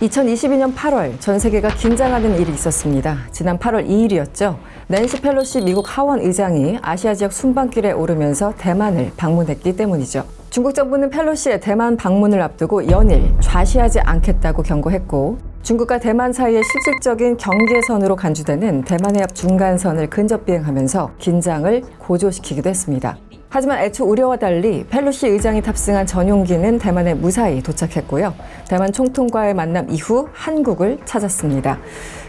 2022년 8월 전 세계가 긴장하는 일이 있었습니다. 지난 8월 2일이었죠. 낸시 펠로시 미국 하원 의장이 아시아 지역 순방길에 오르면서 대만을 방문했기 때문이죠. 중국 정부는 펠로시의 대만 방문을 앞두고 연일 좌시하지 않겠다고 경고했고, 중국과 대만 사이의 실질적인 경계선으로 간주되는 대만해협 중간선을 근접 비행하면서 긴장을 고조시키기도 했습니다. 하지만 애초 우려와 달리 펠로시 의장이 탑승한 전용기는 대만에 무사히 도착했고요. 대만 총통과의 만남 이후 한국을 찾았습니다.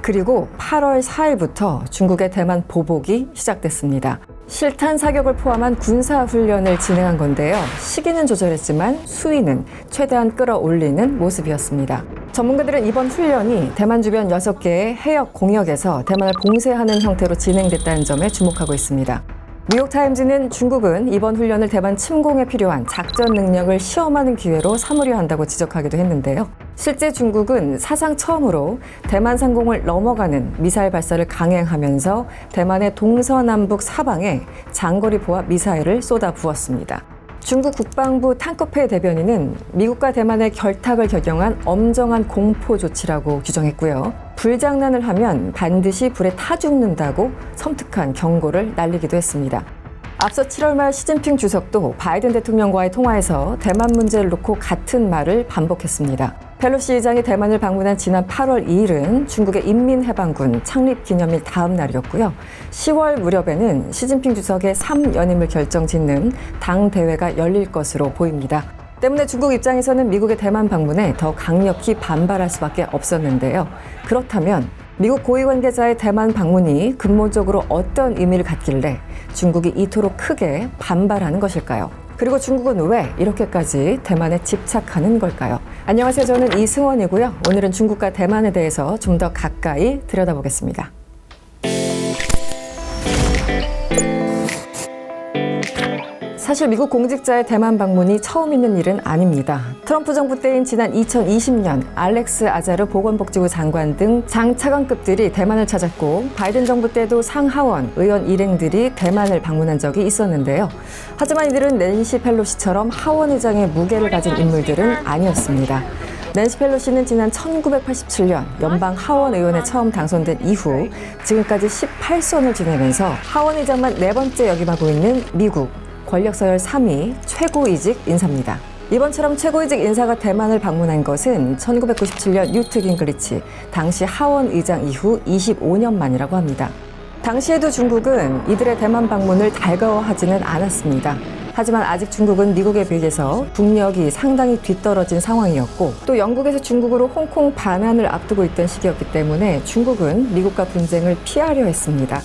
그리고 8월 4일부터 중국의 대만 보복이 시작됐습니다. 실탄 사격을 포함한 군사훈련을 진행한 건데요. 시기는 조절했지만 수위는 최대한 끌어올리는 모습이었습니다. 전문가들은 이번 훈련이 대만 주변 6개의 해역 공역에서 대만을 봉쇄하는 형태로 진행됐다는 점에 주목하고 있습니다. 뉴욕타임즈는 중국은 이번 훈련을 대만 침공에 필요한 작전 능력을 시험하는 기회로 삼으려 한다고 지적하기도 했는데요. 실제 중국은 사상 처음으로 대만 상공을 넘어가는 미사일 발사를 강행하면서 대만의 동서남북 사방에 장거리 보합 미사일을 쏟아부었습니다. 중국 국방부 탕커페이 대변인은 미국과 대만의 결탁을 결정한 엄정한 공포 조치라고 규정했고요. 불장난을 하면 반드시 불에 타 죽는다고 섬뜩한 경고를 날리기도 했습니다. 앞서 7월 말 시진핑 주석도 바이든 대통령과의 통화에서 대만 문제를 놓고 같은 말을 반복했습니다. 펠로시 의장이 대만을 방문한 지난 8월 2일은 중국의 인민해방군 창립 기념일 다음 날이었고요. 10월 무렵에는 시진핑 주석의 3연임을 결정짓는 당 대회가 열릴 것으로 보입니다. 때문에 중국 입장에서는 미국의 대만 방문에 더 강력히 반발할 수밖에 없었는데요. 그렇다면 미국 고위 관계자의 대만 방문이 근본적으로 어떤 의미를 갖길래 중국이 이토록 크게 반발하는 것일까요? 그리고 중국은 왜 이렇게까지 대만에 집착하는 걸까요? 안녕하세요. 저는 이승원이고요. 오늘은 중국과 대만에 대해서 좀 더 가까이 들여다보겠습니다. 사실 미국 공직자의 대만 방문이 처음 있는 일은 아닙니다. 트럼프 정부 때인 지난 2020년 알렉스 아자르 보건복지부 장관 등 장차관급들이 대만을 찾았고, 바이든 정부 때도 상하원 의원 일행들이 대만을 방문한 적이 있었는데요. 하지만 이들은 낸시 펠로시처럼 하원 의장의 무게를 가진 인물들은 아니었습니다. 낸시 펠로시는 지난 1987년 연방 하원 의원에 처음 당선된 이후 지금까지 18선을 지내면서 하원 의장만 4번째 역임하고 있는 미국 권력 서열 3위 최고이직 인사입니다. 이번처럼 최고이직 인사가 대만을 방문한 것은 1997년 뉴트 깅글리치 당시 하원 의장 이후 25년 만이라고 합니다. 당시에도 중국은 이들의 대만 방문을 달가워하지는 않았습니다. 하지만 아직 중국은 미국에 비해서 국력이 상당히 뒤떨어진 상황이었고, 또 영국에서 중국으로 홍콩 반환을 앞두고 있던 시기였기 때문에 중국은 미국과 분쟁을 피하려 했습니다.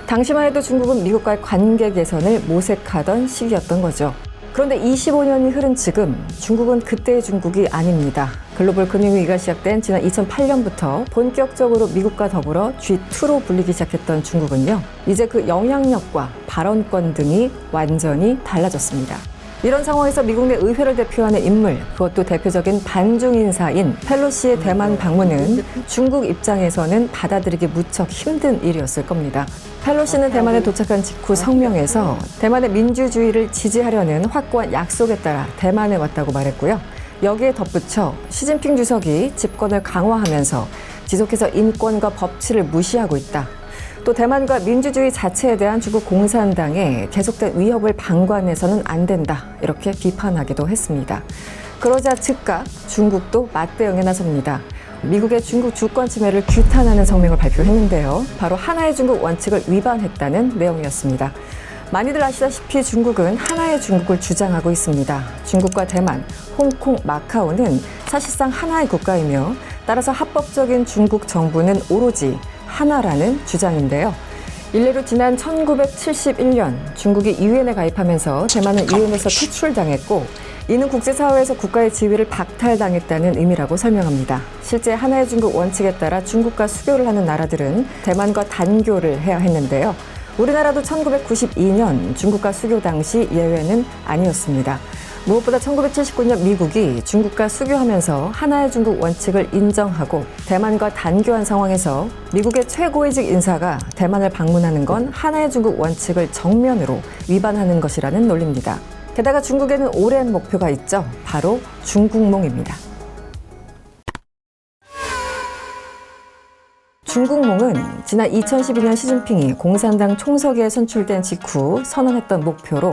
당시만 해도 중국은 미국과의 관계 개선을 모색하던 시기였던 거죠. 그런데 25년이 흐른 지금 중국은 그때의 중국이 아닙니다. 글로벌 금융위기가 시작된 지난 2008년부터 본격적으로 미국과 더불어 G2로 불리기 시작했던 중국은요, 이제 그 영향력과 발언권 등이 완전히 달라졌습니다. 이런 상황에서 미국 내 의회를 대표하는 인물, 그것도 대표적인 반중 인사인 펠로시의 대만 방문은 중국 입장에서는 받아들이기 무척 힘든 일이었을 겁니다. 펠로시는 대만에 도착한 직후 성명에서 대만의 민주주의를 지지하려는 확고한 약속에 따라 대만에 왔다고 말했고요. 여기에 덧붙여 시진핑 주석이 집권을 강화하면서 지속해서 인권과 법치를 무시하고 있다. 또 대만과 민주주의 자체에 대한 중국 공산당의 계속된 위협을 방관해서는 안 된다, 이렇게 비판하기도 했습니다. 그러자 즉각 중국도 맞대응에 나섭니다. 미국의 중국 주권 침해를 규탄하는 성명을 발표했는데요. 바로 하나의 중국 원칙을 위반했다는 내용이었습니다. 많이들 아시다시피 중국은 하나의 중국을 주장하고 있습니다. 중국과 대만, 홍콩, 마카오는 사실상 하나의 국가이며, 따라서 합법적인 중국 정부는 오로지 하나라는 주장인데요. 일례로 지난 1971년 중국이 유엔에 가입하면서 대만은 유엔에서 퇴출당했고, 이는 국제사회에서 국가의 지위를 박탈당했다는 의미라고 설명합니다. 실제 하나의 중국 원칙에 따라 중국과 수교를 하는 나라들은 대만과 단교를 해야 했는데요. 우리나라도 1992년 중국과 수교 당시 예외는 아니었습니다. 무엇보다 1979년 미국이 중국과 수교하면서 하나의 중국 원칙을 인정하고 대만과 단교한 상황에서 미국의 최고위직 인사가 대만을 방문하는 건 하나의 중국 원칙을 정면으로 위반하는 것이라는 논리입니다. 게다가 중국에는 오랜 목표가 있죠. 바로 중국몽입니다. 중국몽은 지난 2012년 시진핑이 공산당 총서기에 선출된 직후 선언했던 목표로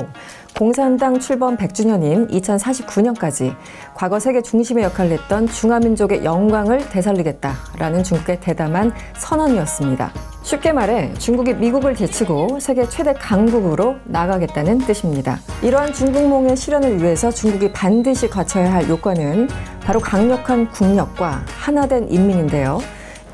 공산당 출범 100주년인 2049년까지 과거 세계 중심의 역할을 했던 중화민족의 영광을 되살리겠다라는 중국의 대담한 선언이었습니다. 쉽게 말해 중국이 미국을 제치고 세계 최대 강국으로 나가겠다는 뜻입니다. 이러한 중국몽의 실현을 위해서 중국이 반드시 갖춰야 할 요건은 바로 강력한 국력과 하나된 인민인데요.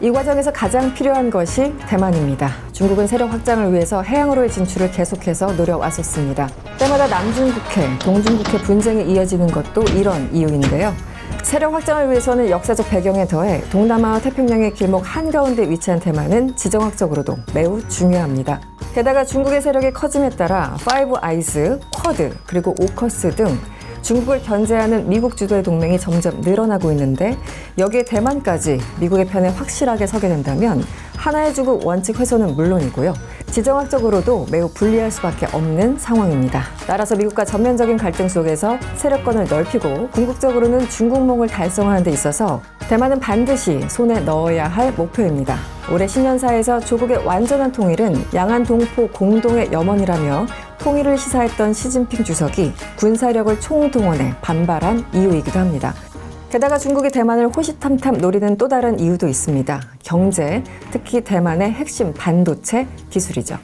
이 과정에서 가장 필요한 것이 대만입니다. 중국은 세력 확장을 위해서 해양으로의 진출을 계속해서 노려왔었습니다. 때마다 남중국해, 동중국해 분쟁이 이어지는 것도 이런 이유인데요. 세력 확장을 위해서는 역사적 배경에 더해 동남아와 태평양의 길목 한가운데 위치한 대만은 지정학적으로도 매우 중요합니다. 게다가 중국의 세력이 커짐에 따라 파이브 아이즈, 쿼드, 그리고 오커스 등 중국을 견제하는 미국 주도의 동맹이 점점 늘어나고 있는데 여기에 대만까지 미국의 편에 확실하게 서게 된다면 하나의 중국 원칙 훼손은 물론이고요. 지정학적으로도 매우 불리할 수밖에 없는 상황입니다. 따라서 미국과 전면적인 갈등 속에서 세력권을 넓히고 궁극적으로는 중국몽을 달성하는 데 있어서 대만은 반드시 손에 넣어야 할 목표입니다. 올해 신년사에서 조국의 완전한 통일은 양안 동포 공동의 염원이라며 통일을 시사했던 시진핑 주석이 군사력을 총동원해 반발한 이유이기도 합니다. 게다가 중국이 대만을 호시탐탐 노리는 또 다른 이유도 있습니다. 경제, 특히 대만의 핵심 반도체 기술이죠.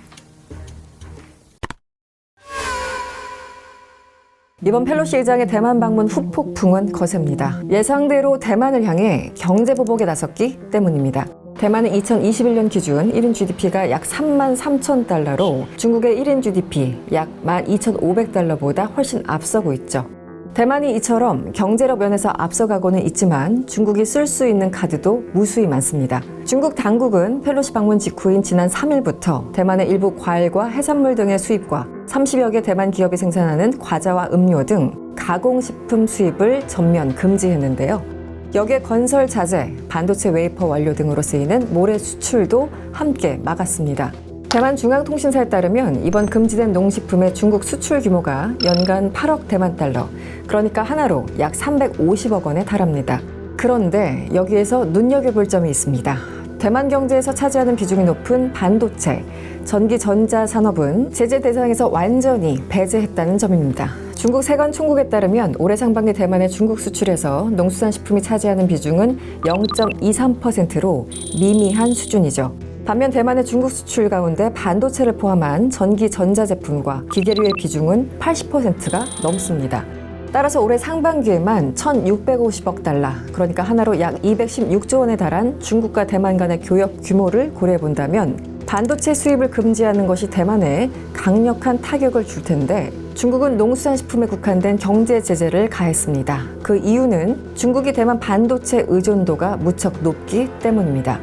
이번 펠로시 의장의 대만 방문 후폭풍은 거셉니다. 예상대로 대만을 향해 경제보복에 나섰기 때문입니다. 대만은 2021년 기준 1인 GDP가 약 3만 3천 달러로 중국의 1인 GDP 약 12,500달러보다 훨씬 앞서고 있죠. 대만이 이처럼 경제력 면에서 앞서가고는 있지만 중국이 쓸 수 있는 카드도 무수히 많습니다. 중국 당국은 펠로시 방문 직후인 지난 3일부터 대만의 일부 과일과 해산물 등의 수입과 30여 개 대만 기업이 생산하는 과자와 음료 등 가공식품 수입을 전면 금지했는데요. 여기에 건설 자재, 반도체 웨이퍼 원료 등으로 쓰이는 모래 수출도 함께 막았습니다. 대만 중앙통신사에 따르면 이번 금지된 농식품의 중국 수출 규모가 연간 8억 대만 달러, 그러니까 하나로 약 350억 원에 달합니다. 그런데 여기에서 눈여겨볼 점이 있습니다. 대만 경제에서 차지하는 비중이 높은 반도체, 전기전자 산업은 제재 대상에서 완전히 배제했다는 점입니다. 중국 세관총국에 따르면 올해 상반기 대만의 중국 수출에서 농수산식품이 차지하는 비중은 0.23%로 미미한 수준이죠. 반면 대만의 중국 수출 가운데 반도체를 포함한 전기 전자제품과 기계류의 비중은 80%가 넘습니다. 따라서 올해 상반기에만 1,650억 달러, 그러니까 하나로 약 216조 원에 달한 중국과 대만 간의 교역 규모를 고려해 본다면 반도체 수입을 금지하는 것이 대만에 강력한 타격을 줄 텐데 중국은 농수산식품에 국한된 경제 제재를 가했습니다. 그 이유는 중국이 대만 반도체 의존도가 무척 높기 때문입니다.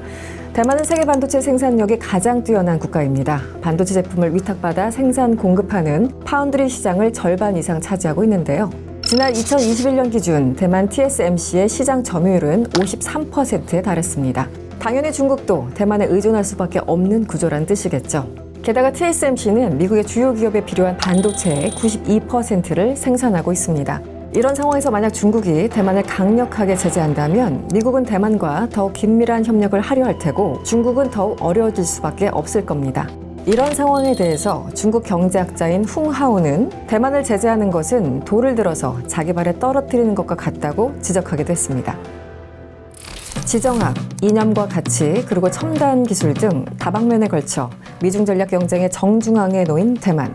대만은 세계 반도체 생산력이 가장 뛰어난 국가입니다. 반도체 제품을 위탁받아 생산 공급하는 파운드리 시장을 절반 이상 차지하고 있는데요. 지난 2021년 기준 대만 TSMC의 시장 점유율은 53%에 달했습니다. 당연히 중국도 대만에 의존할 수밖에 없는 구조란 뜻이겠죠. 게다가 TSMC는 미국의 주요 기업에 필요한 반도체의 92%를 생산하고 있습니다. 이런 상황에서 만약 중국이 대만을 강력하게 제재한다면 미국은 대만과 더욱 긴밀한 협력을 하려 할 테고 중국은 더욱 어려워질 수밖에 없을 겁니다. 이런 상황에 대해서 중국 경제학자인 훙하오는 대만을 제재하는 것은 돌을 들어서 자기 발에 떨어뜨리는 것과 같다고 지적하기도 했습니다. 지정학, 이념과 가치, 그리고 첨단 기술 등 다방면에 걸쳐 미중 전략 경쟁의 정중앙에 놓인 대만.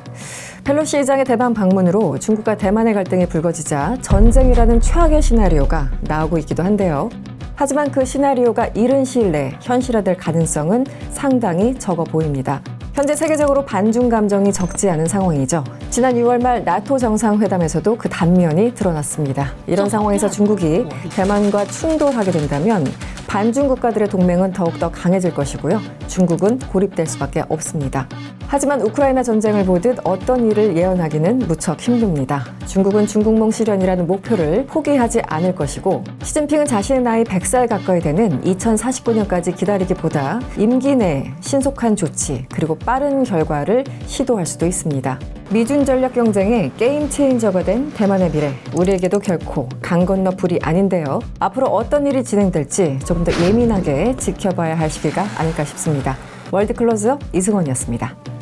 펠로시 의장의 대만 방문으로 중국과 대만의 갈등이 불거지자 전쟁이라는 최악의 시나리오가 나오고 있기도 한데요. 하지만 그 시나리오가 이른 시일 내에 현실화될 가능성은 상당히 적어 보입니다. 현재 세계적으로 반중 감정이 적지 않은 상황이죠. 지난 6월 말 나토 정상회담에서도 그 단면이 드러났습니다. 이런 상황에서 중국이 대만과 충돌하게 된다면 반중 국가들의 동맹은 더욱더 강해질 것이고요. 중국은 고립될 수밖에 없습니다. 하지만 우크라이나 전쟁을 보듯 어떤 일을 예언하기는 무척 힘듭니다. 중국은 중국몽 실현이라는 목표를 포기하지 않을 것이고 시진핑은 자신의 나이 100살 가까이 되는 2049년까지 기다리기보다 임기 내에 신속한 조치 그리고 빠른 결과를 시도할 수도 있습니다. 미중 전략 경쟁의 게임 체인저가 된 대만의 미래, 우리에게도 결코 강 건너 불이 아닌데요. 앞으로 어떤 일이 진행될지 조금 더 예민하게 지켜봐야 할 시기가 아닐까 싶습니다. 월드 클로즈업 이승원이었습니다.